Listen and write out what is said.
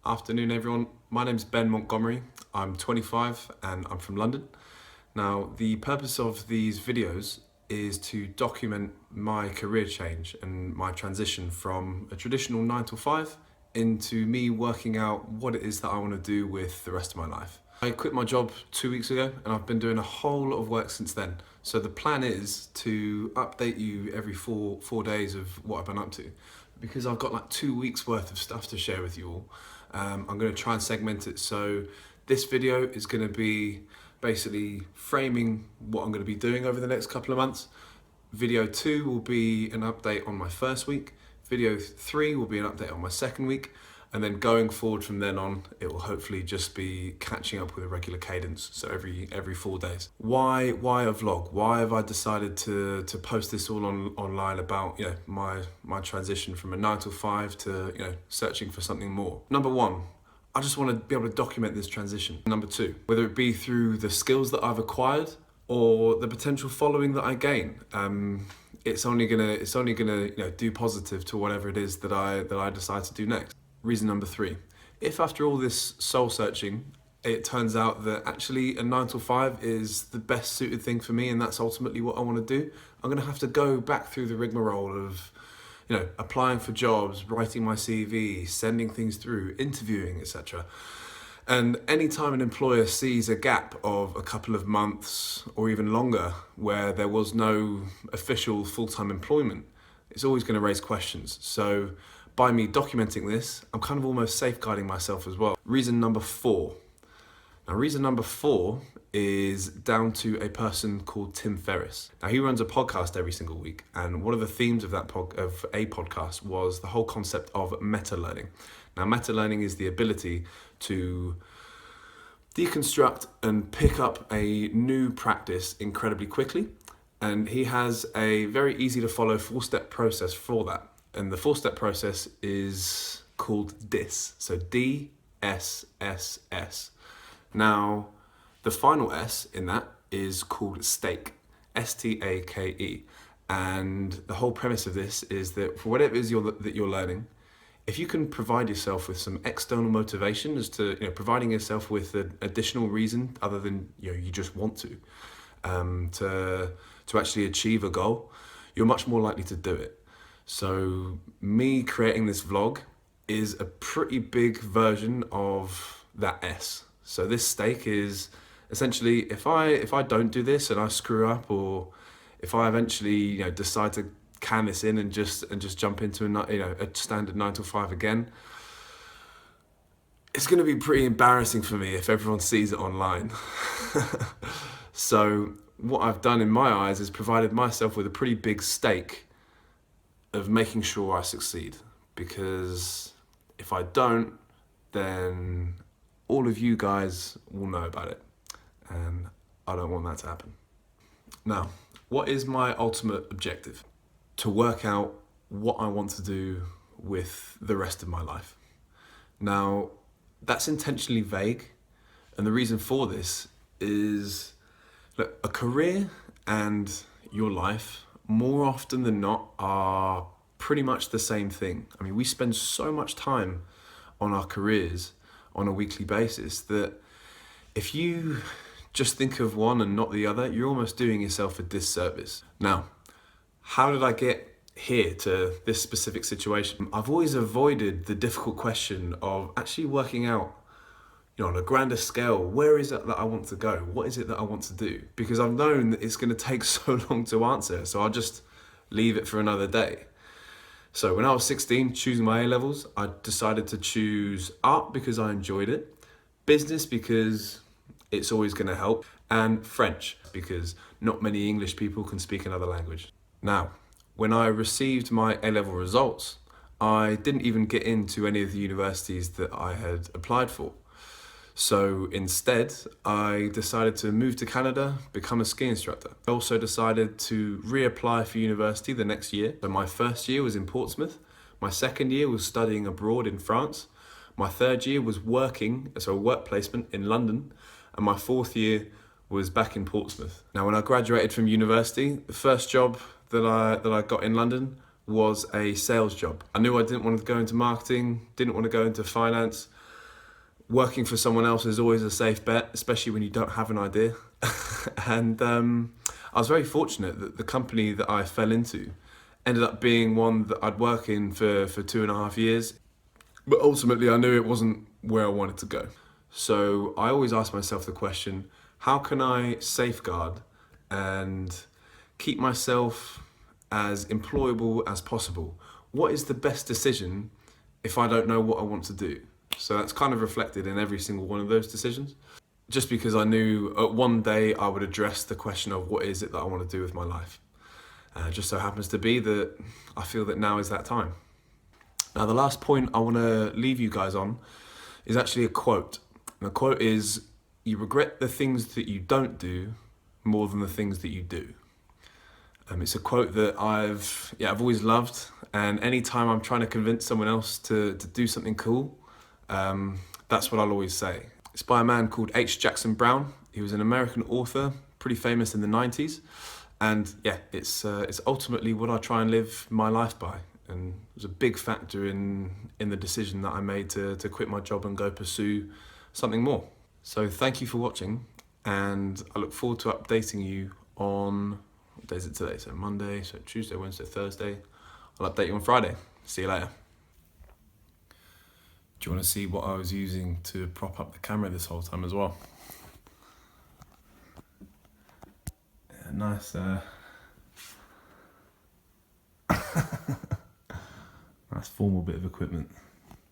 Afternoon, everyone. My name's Ben Montgomery. I'm 25 and I'm from London. Now, the purpose of these videos is to document my career change and my transition from a traditional 9 to 5 into me working out what it is that I want to do with the rest of my life. I quit my job 2 weeks ago and I've been doing a whole lot of work since then. So the plan is to update you every four days of what I've been up to. Because I've got like 2 weeks worth of stuff to share with you all, I'm going to try and segment it. So this video is going to be basically framing what I'm going to be doing over the next couple of months. Video 2 will be an update on my first week. Video 3 will be an update on my second week. And then going forward from then on, it will hopefully just be catching up with a regular cadence. So every 4 days. Why a vlog? Why have I decided to post this all online about my transition from a 9 to 5 to searching for something more? Number one, I just want to be able to document this transition. Number two, whether it be through the skills that I've acquired or the potential following that I gain. It's only gonna do positive to whatever it is that I decide to do next. Reason number three, if after all this soul searching, it turns out that actually a 9 to 5 is the best suited thing for me and that's ultimately what I want to do, I'm going to have to go back through the rigmarole of applying for jobs, writing my CV, sending things through, interviewing, etc. And anytime an employer sees a gap of a couple of months or even longer where there was no official full-time employment, it's always going to raise questions. So by me documenting this, I'm kind of almost safeguarding myself as well. Reason number 4. Now, reason number 4 is down to a person called Tim Ferriss. Now, he runs a podcast every single week, and one of the themes of that podcast was the whole concept of meta-learning. Now, meta-learning is the ability to deconstruct and pick up a new practice incredibly quickly, and he has a very easy to follow 4-step process for that. And the 4-step process is called DISS, so DSSS. Now, the final S in that is called stake, STAKE. And the whole premise of this is that for whatever it is that you're learning, if you can provide yourself with some external motivation as to providing yourself with an additional reason other than you just want to actually achieve a goal, you're much more likely to do it. So me creating this vlog is a pretty big version of that S. So this stake is essentially if I don't do this and I screw up, or if I eventually decide to can this in and just jump into a standard 9 to 5 again, it's going to be pretty embarrassing for me if everyone sees it online. So what I've done in my eyes is provided myself with a pretty big stake of making sure I succeed, because if I don't, then all of you guys will know about it, and I don't want that to happen. Now, what is my ultimate objective? To work out what I want to do with the rest of my life. Now, that's intentionally vague, and the reason for this is that a career and your life, more often than not, are pretty much the same thing. I mean, we spend so much time on our careers on a weekly basis that if you just think of one and not the other, you're almost doing yourself a disservice. Now, how did I get here to this specific situation? I've always avoided the difficult question of actually working out on a grander scale, where is it that I want to go? What is it that I want to do? Because I've known that it's going to take so long to answer, so I'll just leave it for another day. So when I was 16, choosing my A-levels, I decided to choose art because I enjoyed it, business because it's always going to help, and French because not many English people can speak another language. Now, when I received my A-level results, I didn't even get into any of the universities that I had applied for. So instead, I decided to move to Canada, become a ski instructor. I also decided to reapply for university the next year. So my first year was in Portsmouth. My second year was studying abroad in France. My third year was working, so a work placement in London. And my fourth year was back in Portsmouth. Now, when I graduated from university, the first job that I got in London was a sales job. I knew I didn't want to go into marketing, didn't want to go into finance. Working for someone else is always a safe bet, especially when you don't have an idea. And I was very fortunate that the company that I fell into ended up being one that I'd work in for 2.5 years. But ultimately, I knew it wasn't where I wanted to go. So I always ask myself the question, how can I safeguard and keep myself as employable as possible? What is the best decision if I don't know what I want to do? So that's kind of reflected in every single one of those decisions. Just because I knew one day I would address the question of what is it that I want to do with my life. Just so happens to be that I feel that now is that time. Now, the last point I want to leave you guys on is actually a quote. And the quote is, "You regret the things that you don't do more than the things that you do." It's a quote that I've always loved, and anytime I'm trying to convince someone else to do something cool, that's what I'll always say. It's by a man called H. Jackson Brown. He was an American author, pretty famous in the 90s. And yeah, it's ultimately what I try and live my life by. And it was a big factor in the decision that I made to quit my job and go pursue something more. So thank you for watching, and I look forward to updating you on, what day is it today? So Monday, so Tuesday, Wednesday, Thursday. I'll update you on Friday. See you later. Do you want to see what I was using to prop up the camera this whole time as well? Yeah, nice, nice formal bit of equipment.